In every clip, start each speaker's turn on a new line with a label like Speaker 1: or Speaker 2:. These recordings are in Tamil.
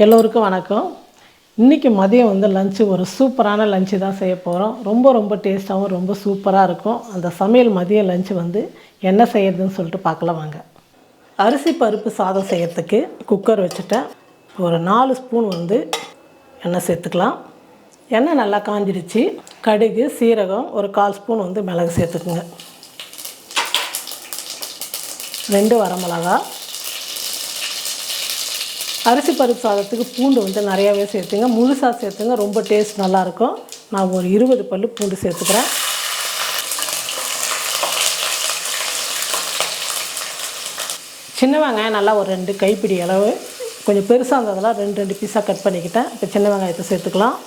Speaker 1: எல்லோருக்கும் வணக்கம். இன்றைக்கி மதியம் வந்து லஞ்சு ஒரு சூப்பரான லஞ்சு தான் செய்ய போகிறோம். ரொம்ப டேஸ்ட்டாகவும் ரொம்ப சூப்பராக இருக்கும். அந்த சமையல் மதியம் லஞ்சு வந்து என்ன செய்யறதுன்னு சொல்லிட்டு பார்க்கலாம் வாங்க. அரிசி பருப்பு சாதம் செய்யறதுக்கு குக்கர் வச்சுட்டேன். ஒரு 4 ஸ்பூன் வந்து எண்ணெய் சேர்த்துக்கலாம். எண்ணெய் நல்லா காஞ்சிடுச்சு. கடுகு, சீரகம், ஒரு 1/4 ஸ்பூன் வந்து மிளகு சேர்த்துக்குங்க. 2 வரமிளகா. அரிசி பருப்பு சாதத்துக்கு பூண்டு வந்து நிறையாவே சேர்த்துங்க. முழுசாக சேர்த்துங்க, ரொம்ப டேஸ்ட் நல்லாயிருக்கும். நான் ஒரு 20 பல் பூண்டு சேர்த்துக்கிறேன். சின்ன வெங்காயம் நல்லா ஒரு 2 கைப்பிடி அளவு, கொஞ்சம் பெருசாக இருந்ததெல்லாம் 2 பீஸாக கட் பண்ணிக்கிட்டேன். இப்போ சின்ன வெங்காயத்தை சேர்த்துக்கலாம்.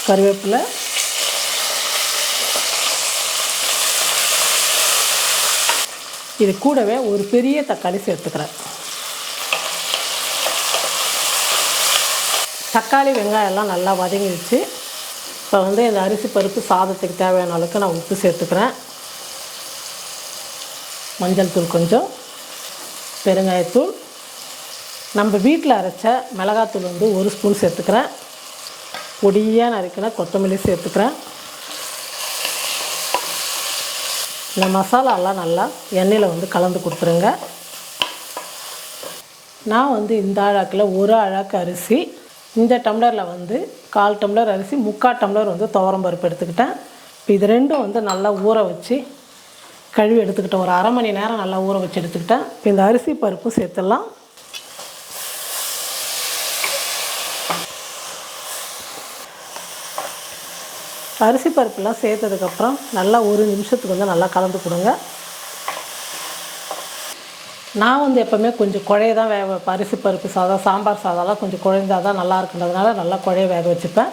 Speaker 1: கருவேப்பிலை, இது கூடவே ஒரு பெரிய தக்காளி சேர்த்துக்கிறேன். தக்காளி வெங்காயம்லாம் நல்லா வதங்கிடுச்சு. இப்போ வந்து இந்த அரிசி பருப்பு சாதத்துக்கு தேவையான அளவுக்கு நான் உப்பு சேர்த்துக்கிறேன். மஞ்சள் தூள் கொஞ்சம், பெருங்காயத்தூள், நம்ம வீட்டில் அரைச்ச மிளகாத்தூள் வந்து 1 ஸ்பூன் சேர்த்துக்கிறேன். பொடியாக நறுக்கின கொத்தமல்லி சேர்த்துக்கிறேன். இந்த மசாலாலாம் நல்லா எண்ணெயில் வந்து கலந்து கொடுத்துருங்க. நான் வந்து இந்த அழாக்கில் 1 அழாக்கு அரிசி, இந்த டம்ளரில் வந்து 1/4 டம்ளர் அரிசி, 3/4 டம்ளர் வந்து துவரம் பருப்பு எடுத்துக்கிட்டேன். இப்போ இது ரெண்டும் வந்து நல்லா ஊற வச்சு கழுவி எடுத்துக்கிட்டேன். ஒரு அரை மணி நேரம் நல்லா ஊற வச்சு எடுத்துக்கிட்டேன். இப்போ இந்த அரிசி பருப்பு சேர்த்துடலாம். அரிசி பருப்புலாம் சேர்த்ததுக்கப்புறம் நல்லா 1 நிமிஷத்துக்கு வந்து நல்லா கலந்து கொடுங்க. நான் வந்து எப்போவுமே கொஞ்சம் குழைய தான் வேக வைப்பேன். அரிசி பருப்பு சாதம், சாம்பார் சாதம்லாம் கொஞ்சம் குழைந்தால் தான் நல்லா இருக்குன்றதுனால நல்லா குழைய வேக வச்சுப்பேன்.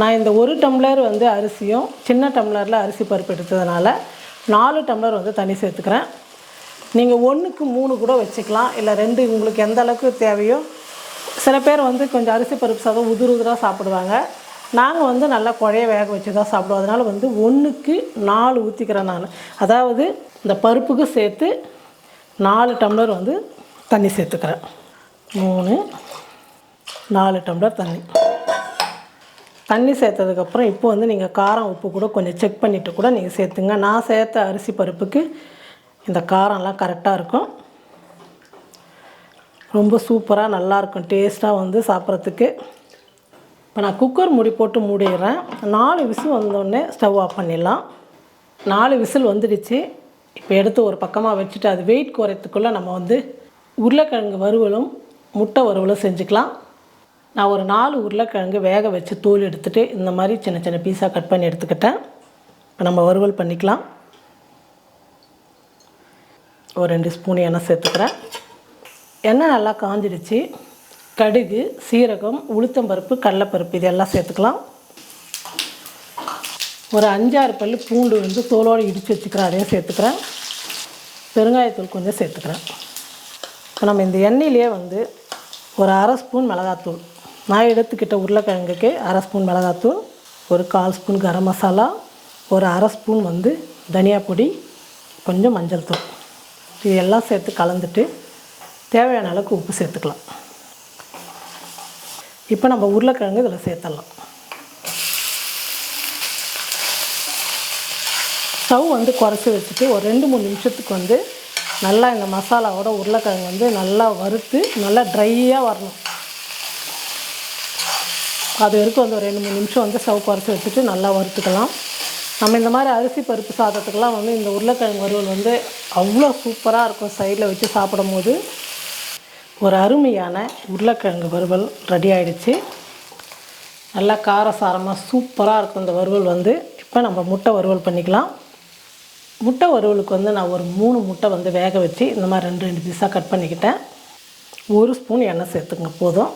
Speaker 1: நான் இந்த 1 டம்ளர் வந்து அரிசியும் சின்ன டம்ளரில் அரிசி பருப்பு எடுத்ததுனால 4 டம்ளர் வந்து தண்ணி சேர்த்துக்கிறேன். நீங்கள் 1க்கு 3 கூட வச்சுக்கலாம், இல்லை 2 உங்களுக்கு எந்த அளவுக்கு தேவையோ. சில பேர் வந்து கொஞ்சம் அரிசி பருப்பு சாதம் உதிராக சாப்பிடுவாங்க. நாங்கள் வந்து நல்லா குழைய வேக வச்சு தான் சாப்பிடுவோம். அதனால் வந்து 1க்கு 4 ஊற்றிக்கிறேன் நான். அதாவது இந்த பருப்புக்கு சேர்த்து 4 டம்ளர் வந்து தண்ணி சேர்த்துக்கிறேன். 3, 4 டம்ளர் தண்ணி சேர்த்ததுக்கப்புறம் இப்போ வந்து நீங்கள் காரம் உப்பு கூட கொஞ்சம் செக் பண்ணிவிட்டு கூட நீங்கள் சேர்த்துங்க. நான் சேர்த்த அரிசி பருப்புக்கு இந்த காரம்லாம் கரெக்டாக இருக்கும். ரொம்ப சூப்பராக நல்லாயிருக்கும், டேஸ்ட்டாக வந்து சாப்பிட்றதுக்கு. இப்போ நான் குக்கர் மூடி போட்டு மூடிடுறேன். 4 விசில் வந்தோடனே ஸ்டவ் ஆஃப் பண்ணிடலாம். 4 விசில் வந்துடுச்சு. இப்போ எடுத்து ஒரு பக்கமாக வச்சுட்டு அது வெயிட் குறையத்துக்குள்ளே நம்ம வந்து உருளைக்கிழங்கு வறுவலும் முட்டை வறுவலும் செஞ்சுக்கலாம். நான் ஒரு 4 உருளைக்கிழங்கு வேக வச்சு தோல் எடுத்துகிட்டு இந்த மாதிரி சின்ன பீஸாக கட் பண்ணி எடுத்துக்கிட்டேன். இப்போ நம்ம வறுவல் பண்ணிக்கலாம். ஒரு 2 ஸ்பூன் எண்ணெய் சேர்த்துக்கிறேன். எண்ணெய் நல்லா காஞ்சிடுச்சு. கடுகு, சீரகம், உளுத்தம்பருப்பு, கடலைப்பருப்பு இதெல்லாம் சேர்த்துக்கலாம். ஒரு 5-6 பல் பூண்டு வந்து தோலோடு இடித்து வச்சுக்கிறேன், அதையும் சேர்த்துக்கிறேன். பெருங்காயத்தூள் கொஞ்சம் சேர்த்துக்கிறேன். இப்போ நம்ம இந்த எண்ணெயிலே வந்து ஒரு 1/2 ஸ்பூன் மிளகாத்தூள், நான் எடுத்துக்கிட்ட உருளைக்கிழங்குக்கு 1/2 ஸ்பூன் மிளகாத்தூள், ஒரு 1/4 ஸ்பூன் கரம் மசாலா, ஒரு 1/2 ஸ்பூன் வந்து தனியா பொடி, கொஞ்சம் மஞ்சள் தூள், இதெல்லாம் சேர்த்து கலந்துட்டு தேவையான அளவுக்கு உப்பு சேர்த்துக்கலாம். இப்போ நம்ம உருளைக்கிழங்கு இதில் சேர்த்துடலாம். ஸ்டவ் வந்து குறைச்சி வச்சுட்டு ஒரு 2-3 நிமிஷத்துக்கு வந்து நல்லா இந்த மசாலாவோட உருளைக்கிழங்கு வந்து நல்லா வறுத்து நல்லா ட்ரையாக வரணும். அது வரைக்கும் வந்து ஒரு 2-3 நிமிஷம் வந்து ஸ்டவ் குறைச்சி வச்சுட்டு நல்லா வறுத்துக்கலாம். நம்ம இந்த மாதிரி அரிசி பருப்பு சாதத்துக்கெலாம் வந்து இந்த உருளைக்கிழங்கு வறுவல் வந்து அவ்வளோ சூப்பராக இருக்கும். சைடில் வச்சு சாப்பிடும் போது ஒரு அருமையான உருளைக்கிழங்கு வறுவல் ரெடி ஆகிடுச்சு. நல்லா காரசாரமாக சூப்பராக இருக்கும் இந்த வறுவல் வந்து. இப்போ நம்ம முட்டை வறுவல் பண்ணிக்கலாம். முட்டை வறுவலுக்கு வந்து நான் ஒரு 3 முட்டை வந்து வேக வச்சு இந்த மாதிரி 2 பீஸாக கட் பண்ணிக்கிட்டேன். 1 ஸ்பூன் எண்ணெய் சேர்த்துங்க போதும்.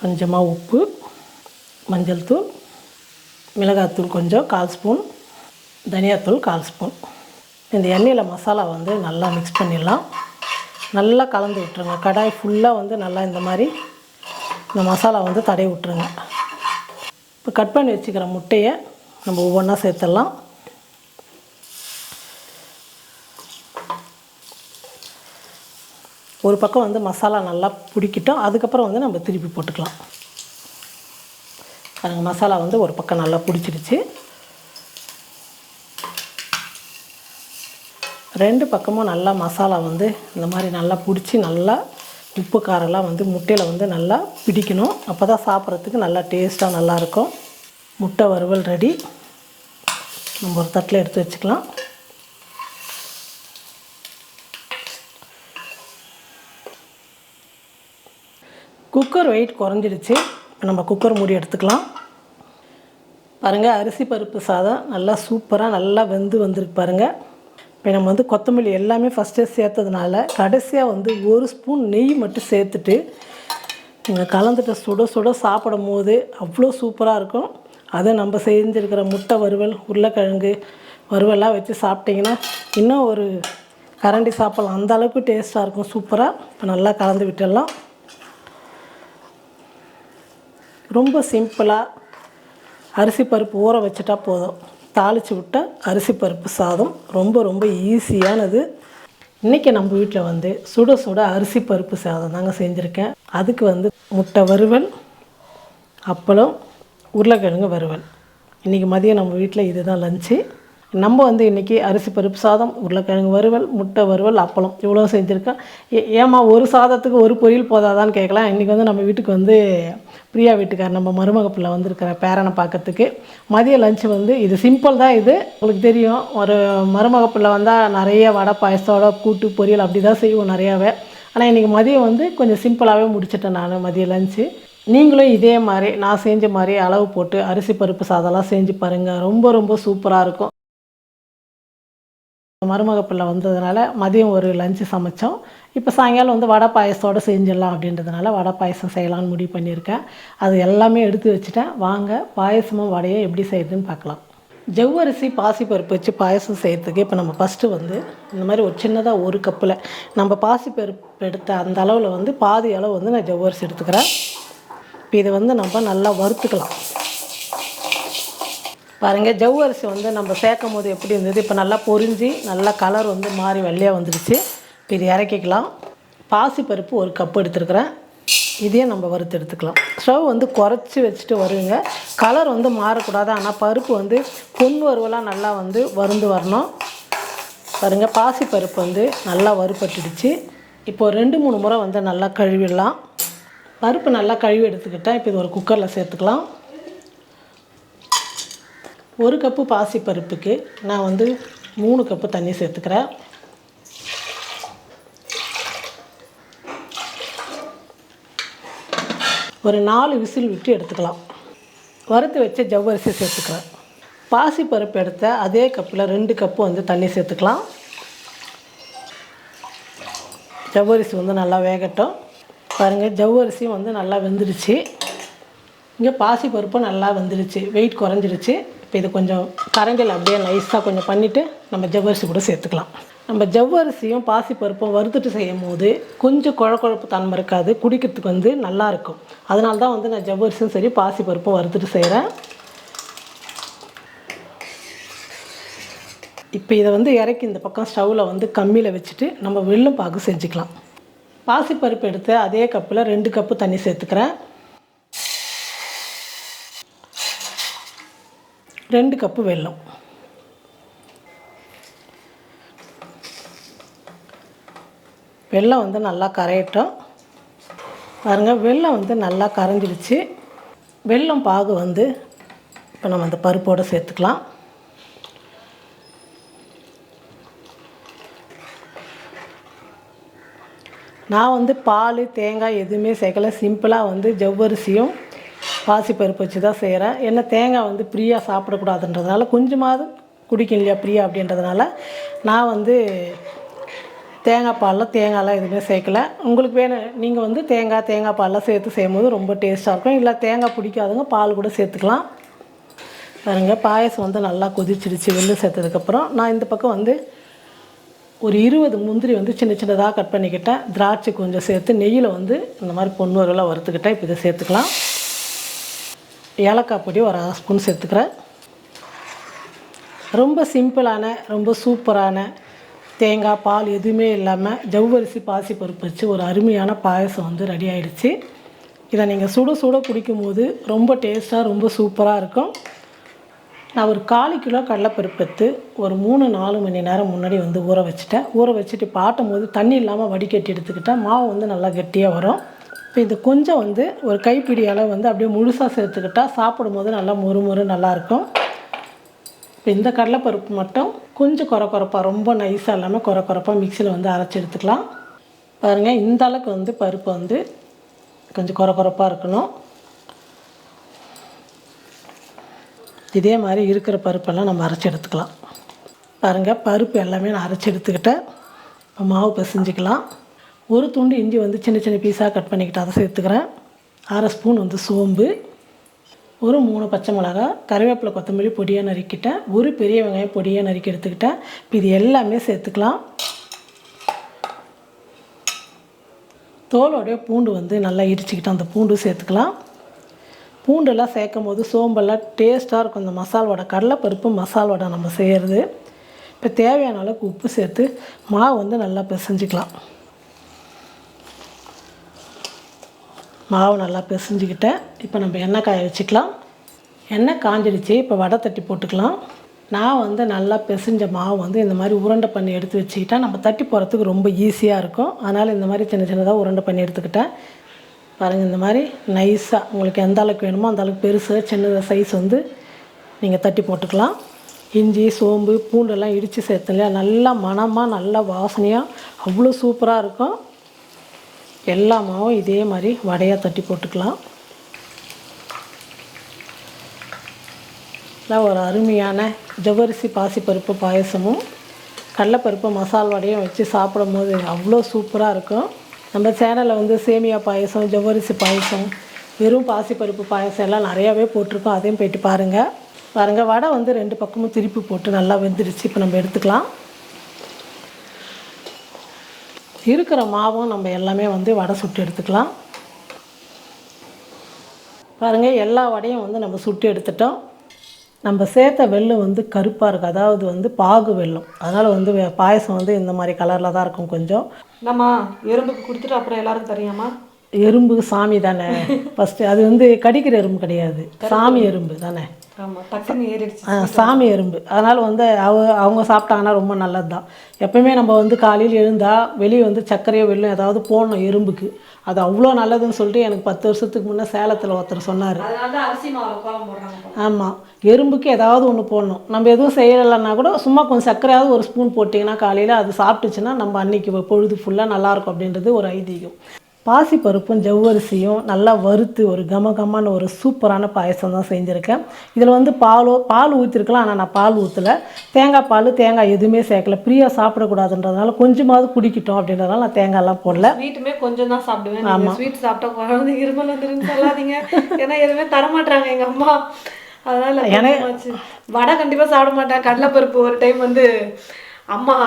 Speaker 1: கொஞ்சமாக உப்பு, மஞ்சள் தூள், மிளகாத்தூள் கொஞ்சம் 1/4 ஸ்பூன், தனியாத்தூள் 1/4 ஸ்பூன். இந்த எண்ணெயில் மசாலா வந்து நல்லா மிக்ஸ் பண்ணிடலாம். நல்லா கலந்து விட்டுருங்க. கடாய் ஃபுல்லாக வந்து நல்லா இந்த மாதிரி இந்த மசாலா வந்து தடவி விட்டுருங்க. இப்போ கட் பண்ணி வச்சுக்கிற முட்டையை நம்ம ஒவ்வொன்றா சேர்த்துடலாம். ஒரு பக்கம் வந்து மசாலா நல்லா பிடிக்கிட்டோம். அதுக்கப்புறம் வந்து நம்ம திருப்பி போட்டுக்கலாம். பாருங்கள், மசாலா வந்து ஒரு பக்கம் நல்லா பிடிச்சிருச்சு. 2 பக்கமும் நல்லா மசாலா வந்து இந்த மாதிரி நல்லா பிடிச்சி, நல்லா உப்பு காரெல்லாம் வந்து முட்டையில் வந்து நல்லா பிடிக்கணும். அப்போ தான் சாப்பிட்றதுக்கு நல்லா டேஸ்ட்டாக நல்லாயிருக்கும். முட்டை வறுவல் ரெடி. நம்ம ஒரு தட்டில் எடுத்து வச்சுக்கலாம். குக்கர் வெயிட் குறைஞ்சிடுச்சு. நம்ம குக்கர் மூடி எடுத்துக்கலாம். பாருங்கள், அரிசி பருப்பு சாதம் நல்லா சூப்பராக நல்லா வெந்து வந்திருக்கு பாருங்கள். இப்போ நம்ம வந்து கொத்தமல்லி எல்லாமே ஃபஸ்ட்டே சேர்த்ததுனால கடைசியாக வந்து 1 ஸ்பூன் நெய் மட்டும் சேர்த்துட்டு நீங்கள் கலந்துட்டு சுட சுட சாப்பிடும் போது அவ்வளோ சூப்பராக இருக்கும். அதை நம்ம செஞ்சுருக்கிற முட்டை வறுவல், உருளைக்கிழங்கு வறுவல்லாம் வச்சு சாப்பிட்டிங்கன்னா இன்னும் ஒரு கரண்டி சாப்பிட்லாம். அந்த அளவுக்கு டேஸ்ட்டாக இருக்கும். சூப்பராக இப்போ நல்லா கலந்து விட்டுடலாம். ரொம்ப சிம்பிளாக அரிசி பருப்பு ஊற வச்சுட்டா போதும். தாளித்து விட்ட அரிசி பருப்பு சாதம் ரொம்ப ரொம்ப ஈஸியானது. இன்றைக்கி நம்ம வீட்டில் வந்து சுட சுட அரிசி பருப்பு சாதம் தாங்க செஞ்சுருக்கேன். அதுக்கு வந்து முட்டை வறுவல், அப்பளம், உருளைக்கிழங்கு வறுவல். இன்றைக்கி மதியம் நம்ம வீட்டில் இது தான் லஞ்சு. நம்ம வந்து இன்றைக்கி அரிசி பருப்பு சாதம், உருளைக்கிழங்கு வறுவல், முட்டை வறுவல், அப்பளம் இவ்வளோ செஞ்சுருக்கேன். ஏமா ஒரு சாதத்துக்கு ஒரு பொரியல் போதாதான்னு கேட்கலாம். இன்றைக்கி வந்து நம்ம வீட்டுக்கு வந்து பிரியா வீட்டுக்கார் நம்ம மருமக பிள்ளை வந்திருக்கிற பேரனை பார்க்கறதுக்கு மதிய லஞ்சு வந்து இது சிம்பிள் தான். இது உங்களுக்கு தெரியும், ஒரு மருமக பிள்ளை வந்தால் நிறைய வடை பாயசத்தோட கூட்டு பொரியல் அப்படி தான் செய்வோம் நிறையாவே. ஆனால் இன்றைக்கி மதியம் வந்து கொஞ்சம் சிம்பிளாகவே முடிச்சிட்டேன் நான் மதிய லஞ்சு. நீங்களும் இதே மாதிரி நான் செஞ்ச மாதிரி அளவு போட்டு அரிசி பருப்பு சாதம்லாம் செஞ்சு பாருங்கள். ரொம்ப ரொம்ப சூப்பராக இருக்கும். மருமக பிள்ளை வந்ததுனால மதியம் ஒரு லஞ்சு சமைச்சோம். இப்போ சாயங்காலம் வந்து வடை பாயசத்தோடு செஞ்சிடலாம் அப்படின்றதுனால வடை பாயசம் செய்யலான்னு முடிவு பண்ணியிருக்கேன். அது எல்லாமே எடுத்து வச்சுட்டேன். வாங்க பாயசமும் வடையும் எப்படி செய்யுதுன்னு பார்க்கலாம். ஜவ்வரிசி பாசிப்பருப்பு வச்சு பாயசம் செய்கிறதுக்கு இப்போ நம்ம ஃபஸ்ட்டு வந்து இந்த மாதிரி ஒரு சின்னதாக 1 கப்பில் நம்ம பாசிப்பருப்பு எடுத்த அந்த அளவில் வந்து பாதி அளவு வந்து நான் ஜவ்வரிசி எடுத்துக்கிறேன். இப்போ இதை வந்து நம்ம நல்லா வறுத்துக்கலாம். பாருங்கள், ஜவ்வரிசி வந்து நம்ம சேர்க்கும் போது எப்படி இருந்தது, இப்போ நல்லா பொரிஞ்சு நல்லா கலர் வந்து மாறி வெள்ளையாக வந்துடுச்சு. இப்போ இது இறக்கிக்கலாம். பாசிப்பருப்பு 1 கப் எடுத்துருக்கிறேன். இதையும் நம்ம வறுத்து எடுத்துக்கலாம். ஸ்டவ் வந்து குறைச்சி வச்சுட்டு வருங்க. கலர் வந்து மாறக்கூடாது. ஆனால் பருப்பு வந்து பொன் வறுவலாக நல்லா வந்து வறுந்து வரணும். பாருங்கள், பாசிப்பருப்பு வந்து நல்லா வறுபட்டுடுச்சு. இப்போது 2-3 முறை வந்து நல்லா கழுவிடலாம். பருப்பு நல்லா கழுவி எடுத்துக்கிட்டேன். இப்போ இது ஒரு குக்கரில் சேர்த்துக்கலாம். 1 கப்பு பாசிப்பருப்புக்கு நான் வந்து 3 கப்பு தண்ணி சேர்த்துக்கிறேன். ஒரு 4 விசில் விட்டு எடுத்துக்கலாம். வறுத்து வச்ச ஜவ்வரிசி சேர்த்துக்கிறேன். பாசிப்பருப்பு எடுத்த அதே கப்பில் 2 கப்பு வந்து தண்ணி சேர்த்துக்கலாம். ஜவ்வரிசி வந்து நல்லா வேகட்டும். பாருங்கள், ஜவ்வரிசியும் வந்து நல்லா வெந்துடுச்சு. இங்கே பாசிப்பருப்பும் நல்லா வெந்துடுச்சு. வெயிட் குறைஞ்சிடுச்சு. இப்போ இது கொஞ்சம் கரண்டில் அப்படியே நைஸாக கொஞ்சம் பண்ணிவிட்டு நம்ம ஜவ்வரிசி கூட சேர்த்துக்கலாம். நம்ம ஜவ்வரிசியும் பாசிப்பருப்பும் வறுத்துட்டு செய்யும் போது கொஞ்சம் குழப்பு தன்மை இருக்காது. குடிக்கிறதுக்கு வந்து நல்லாயிருக்கும். அதனால தான் வந்து நான் ஜவ்வரிசியும் சரி பாசிப்பருப்பும் வறுத்துட்டு செய்கிறேன். இப்போ இதை வந்து இறக்கி இந்த பக்கம் ஸ்டவ்வில் வந்து கம்மியில் வச்சுட்டு நம்ம வெல்லம் பாகு செஞ்சுக்கலாம். பாசிப்பருப்பு எடுத்து அதே கப்பில் 2 கப்பு தண்ணி சேர்த்துக்கிறேன். 2 கப்பு வெல்லம். வெல்லம் வந்து நல்லா கரையட்டும். பாருங்கள், வெல்லம் வந்து நல்லா கரைஞ்சிடுச்சு. வெல்லம் பாகு வந்து இப்போ நம்ம அந்த பருப்போடு சேர்த்துக்கலாம். நான் வந்து பால் தேங்காய் எதுவுமே சேர்க்கலை. சிம்பிளாக வந்து ஜவ்வரிசியும் பாசிப்பருப்பு வச்சு தான் செய்கிறேன். ஏன்னா தேங்காய் வந்து பிரியா சாப்பிடக்கூடாதுன்றதுனால, கொஞ்சமாவது குடிக்கும் இல்லையா பிரியா அப்படின்றதுனால நான் வந்து தேங்காய் பாலில் தேங்காயெலாம் எதுவுமே சேர்க்கலை. உங்களுக்கு வேணும் நீங்கள் வந்து தேங்காய் பாலில் சேர்த்து செய்யும்போது ரொம்ப டேஸ்ட்டாக இருக்கும். இல்லை தேங்காய் பிடிக்காதவங்க பால் கூட சேர்த்துக்கலாம். பாருங்கள், பாயசம் வந்து நல்லா கொதிச்சிடுச்சு. வெல்லம் சேர்த்ததுக்கப்புறம் நான் இந்த பக்கம் வந்து ஒரு 20 முந்திரி வந்து சின்ன சின்னதாக கட் பண்ணிக்கிட்டேன். திராட்சை கொஞ்சம் சேர்த்து நெய்யில் வந்து இந்த மாதிரி பொண்ணு வறுவலாக வறுத்துக்கிட்டேன். இப்போ இதை சேர்த்துக்கலாம். ஏலக்காய் பொடி ஒரு 1/2 ஸ்பூன் சேர்த்துக்கிறேன். ரொம்ப சிம்பிளான ரொம்ப சூப்பரான தேங்காய் பால் எதுவுமே இல்லாமல் ஜவ்வரிசி பாசிப்பருப்பு வச்சு ஒரு அருமையான பாயசம் வந்து ரெடி ஆகிடுச்சு. இதை நீங்கள் சுட சுட குடிக்கும்போது ரொம்ப டேஸ்ட்டாக ரொம்ப சூப்பராக இருக்கும். நான் ஒரு 1/4 கிலோ கடலைப்பருப்பு எடுத்து ஒரு 3-4 மணி நேரம் முன்னாடி வந்து ஊற வச்சுட்டேன். ஊற வச்சுட்டு பாட்டும் போது தண்ணி இல்லாமல் வடிகட்டி எடுத்துக்கிட்டேன். மாவு வந்து நல்லா கெட்டியாக வரும். இப்போ இது கொஞ்சம் வந்து ஒரு கைப்பிடி அளவு வந்து அப்படியே முழுசாக சேர்த்துக்கிட்டால் சாப்பிடும்போது நல்லா மொறு நல்லாயிருக்கும். இப்போ இந்த கடலைப்பருப்பு மட்டும் கொஞ்சம் கொரப்பாக, ரொம்ப நைஸாக இல்லாமல் கொரப்பாக மிக்சியில் வந்து அரைச்சி எடுத்துக்கலாம். பாருங்கள், இந்த அளவுக்கு வந்து பருப்பு வந்து கொஞ்சம் கொரப்பாக இருக்கணும். இதே மாதிரி இருக்கிற பருப்பெல்லாம் நம்ம அரைச்சி எடுத்துக்கலாம். பாருங்கள், பருப்பு எல்லாமே நான் அரைச்சி எடுத்துக்கிட்டேன். இப்போ மாவு பிசைஞ்சிக்கலாம். ஒரு துண்டு இஞ்சி வந்து சின்ன சின்ன பீஸாக கட் பண்ணிக்கிட்டு அதை சேர்த்துக்கிறேன். 1/2 ஸ்பூன் வந்து சோம்பு, ஒரு 3 பச்சை மிளகா, கருவேப்பிலை கொத்தமல்லி பொடியாக நறுக்கிட்டேன், ஒரு பெரிய வெங்காயம் பொடியாக நறுக்கி எடுத்துக்கிட்டேன். இப்போ இது எல்லாமே சேர்த்துக்கலாம். தோலோடைய பூண்டு வந்து நல்லா இடிச்சுக்கிட்டு அந்த பூண்டு சேர்த்துக்கலாம். பூண்டெல்லாம் சேர்க்கும் போது சோம்பெல்லாம் டேஸ்ட்டாக இருக்கும். இந்த மசால் வடை, கடலைப்பருப்பு மசால் வடை நம்ம செய்கிறது. இப்போ தேவையான அளவுக்கு உப்பு சேர்த்து மாவு வந்து நல்லா பிசைஞ்சிக்கலாம். மாவு நல்லா பிசைஞ்சிக்கிட்டேன். இப்போ நம்ம எண்ணெய் காய வச்சுக்கலாம். எண்ணெய் காஞ்சிடுச்சு. இப்போ வடை தட்டி போட்டுக்கலாம். நான் வந்து நல்லா பிசைஞ்ச மாவு வந்து இந்த மாதிரி உருண்டை பண்ணி எடுத்து வச்சுக்கிட்டா நம்ம தட்டி போகிறதுக்கு ரொம்ப ஈஸியாக இருக்கும். அதனால் இந்த மாதிரி சின்ன சின்னதாக உருண்டை பண்ணி எடுத்துக்கிட்டேன். பாருங்கள், இந்த மாதிரி நைஸாக உங்களுக்கு எந்த அளவுக்கு வேணுமோ அந்த அளவுக்கு பெருசாக சின்ன சைஸ் வந்து நீங்கள் தட்டி போட்டுக்கலாம். இஞ்சி சோம்பு பூண்டெல்லாம் இடித்து சேர்த்து இல்லையா, நல்லா மணமாக நல்லா வாசனையாக அவ்வளோ சூப்பராக இருக்கும். எல்லா மாவும் இதே மாதிரி வடையாக தட்டி போட்டுக்கலாம். இதான் ஒரு அருமையான ஜவ்வரிசி பாசிப்பருப்பு பாயசமும் கடலைப்பருப்பு மசால் வடையும் வச்சு சாப்பிடும் போது அவ்வளோ சூப்பராக இருக்கும். நம்ம சேனலில் வந்து சேமியா பாயசம், ஜவ்வரிசி பாயசம், வெறும் பாசிப்பருப்பு பாயசம் எல்லாம் நிறையாவே போட்டிருக்கோம். அதையும் போய்ட்டு பாருங்கள். வடை வந்து 2 பக்கமும் திருப்பி போட்டு நல்லா வெந்துடுச்சு. இப்போ நம்ம எடுத்துக்கலாம். இருக்கிற மாவும் நம்ம எல்லாமே வந்து வடை சுட்டு எடுத்துக்கலாம். பாருங்கள், எல்லா வடையும் வந்து நம்ம சுட்டு எடுத்துட்டோம். நம்ம சேர்த்த வெல்லம் வந்து கருப்பாக இருக்குது, அதாவது வந்து பாகு வெல்லம். அதனால் வந்து பாயசம் வந்து இந்த மாதிரி கலரில் தான் இருக்கும். கொஞ்சம்
Speaker 2: நம்ம எறும்புக்கு கொடுத்துட்டு அப்புறம் எல்லாரும் தெரியாமா?
Speaker 1: எறும்பு சாமி தானே ஃபஸ்ட்டு. அது வந்து கடிக்கிற எறும்பு கிடையாது, சாமி எறும்பு தானே. சாமி எறும்பு. அதனால் வந்து அவங்க சாப்பிட்டாங்கன்னா ரொம்ப நல்லது தான். எப்போயுமே நம்ம வந்து காலையில் எழுந்தால் வெளியே வந்து சர்க்கரையோ வெல்லம் ஏதாவது போடணும் எறும்புக்கு. அது அவ்வளோ நல்லதுன்னு சொல்லிட்டு எனக்கு 10 வருஷத்துக்கு முன்னே சேலத்தில் ஒருத்தர் சொன்னார். ஆமாம், எறும்புக்கு ஏதாவது ஒன்று போடணும். நம்ம எதுவும் செய்யலைன்னா கூட சும்மா கொஞ்சம் சர்க்கரையாவது ஒரு ஸ்பூன் போட்டிங்கன்னா காலையில் அது சாப்பிட்டுச்சுன்னா நம்ம அன்றைக்கி பொழுது ஃபுல்லாக நல்லாயிருக்கும் அப்படின்றது ஒரு ஐதீகம். பாசிப்பருப்பும் ஜவ்வரிசியும் நல்லா வறுத்து ஒரு கமகமான ஒரு சூப்பரான பாயசம் தான் செஞ்சுருக்கேன். இதில் வந்து பால் ஊற்றிருக்கலாம், ஆனால் நான் பால் ஊற்றலை. தேங்காய் எதுவுமே சேர்க்கல. ஃப்ரீயாக சாப்பிடக்கூடாதுன்றதுனால கொஞ்சமாவது குடிக்கிட்டோம் அப்படின்றதுனால நான் தேங்காய்லாம் போடல.
Speaker 2: ஸ்வீட்டுமே கொஞ்சம் தான் சாப்பிடுவேன். ஆமாம், ஸ்வீட் சாப்பிட்டா குழந்தை இருமல் வந்துருன்னு சொல்லாதீங்க. ஏன்னா எதுவுமே தரமாட்டாங்க எங்கள் அம்மா. அதனால் எனக்கு வடை கண்டிப்பாக சாப்பிட மாட்டேன். கடலைப்பருப்பு ஒரு டைம் வந்து அம்மா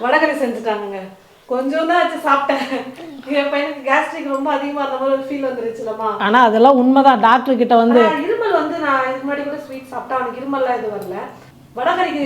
Speaker 2: வடகறி செஞ்சுட்டாங்க, கொஞ்சம் தான் வச்சு சாப்பிட்டேன். என் பையனுக்கு கேஸ்ட்ரிக் ரொம்ப அதிகமாக இருந்த மாதிரி ஒரு ஃபீல் வந்துருச்சுலம்மா.
Speaker 1: ஆனால் அதெல்லாம் உண்மைதான். டாக்டர் கிட்ட வந்து
Speaker 2: இருமல் வந்து நான் இதுக்கு முன்னாடி கூட ஸ்வீட் சாப்பிட்டா அவனுக்கு இருமல்லாம் எதுவும் வரல. வடகறிக்கு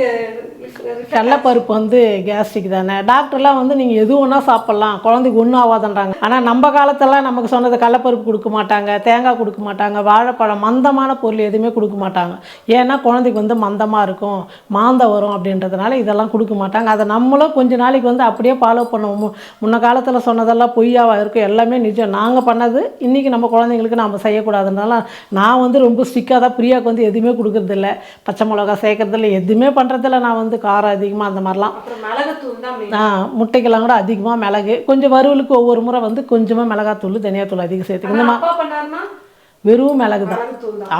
Speaker 1: கடலைப்பருப்பு வந்து கேஸ்ட்ரிக் தானே. டாக்டர்லாம் வந்து நீங்கள் எது ஒன்றா சாப்பிட்லாம், குழந்தைக்கு ஒன்றும் ஆகாதுன்றாங்க. ஆனால் நம்ம காலத்தெல்லாம் நமக்கு சொன்னது கடலைப்பருப்பு கொடுக்க மாட்டாங்க, தேங்காய் கொடுக்க மாட்டாங்க, வாழைப்பழம் மந்தமான பொருள் எதுவுமே கொடுக்க மாட்டாங்க. ஏன்னா குழந்தைக்கு வந்து மந்தமாக இருக்கும், மாந்தம் வரும் அப்படின்றதுனால இதெல்லாம் கொடுக்க மாட்டாங்க. அதை நம்மளும் கொஞ்ச நாளைக்கு வந்து அப்படியே ஃபாலோ பண்ணுவோம். முன்ன காலத்தில் சொன்னதெல்லாம் பொய்யாவாக இருக்கும், எல்லாமே நிஜம். நாங்கள் பண்ணது இன்றைக்கி நம்ம குழந்தைங்களுக்கு நம்ம செய்யக்கூடாதுனால நான் வந்து ரொம்ப ஸ்ட்ரிக்காக தான் பிரியாவுக்கு வந்து எதுவுமே கொடுக்குறதில்ல, பச்சை மிளகா சேர்க்கறதில்ல, எதுவுமே பண்ணுறதில்ல. நான் வந்து காரம் அதிகமாக அந்த மாதிரிலாம், முட்டைக்கெல்லாம் கூட அதிகமாக மிளகு, கொஞ்சம் வறுவலுக்கு ஒவ்வொரு முறை வந்து கொஞ்சமாக மிளகாத்தூள் தனியாத்தூள் அதிகம் சேர்த்துக்கணும். வெறும் மிளகு தான்.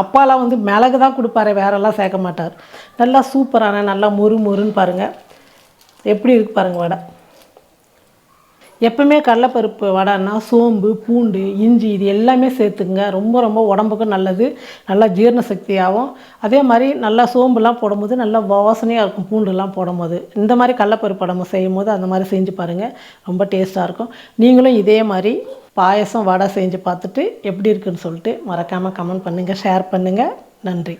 Speaker 1: அப்பாலாம் வந்து மிளகு தான் கொடுப்பாரு, வேறெல்லாம் சேர்க்க மாட்டார். நல்லா சூப்பரான நல்லா மொறுன்னு பாருங்கள் எப்படி இருக்கு பாருங்கள் வடை. எப்பவுமே கடலைப்பருப்பு வடைன்னா சோம்பு பூண்டு இஞ்சி இது எல்லாமே சேர்த்துக்குங்க. ரொம்ப உடம்புக்கு நல்லது, நல்லா ஜீரண சக்தியாகும். அதே மாதிரி நல்லா சோம்புலாம் போடும்போது நல்லா வாசனையாக இருக்கும். பூண்டுலாம் போடும்போது இந்த மாதிரி கடலைப்பருப்பு நம்ம செய்யும் போது அந்த மாதிரி செஞ்சு பாருங்கள், ரொம்ப டேஸ்ட்டாக இருக்கும். நீங்களும் இதே மாதிரி பாயசம் வடை செஞ்சு பார்த்துட்டு எப்படி இருக்குன்னு சொல்லிட்டு மறக்காமல் கமெண்ட் பண்ணுங்கள், ஷேர் பண்ணுங்கள். நன்றி.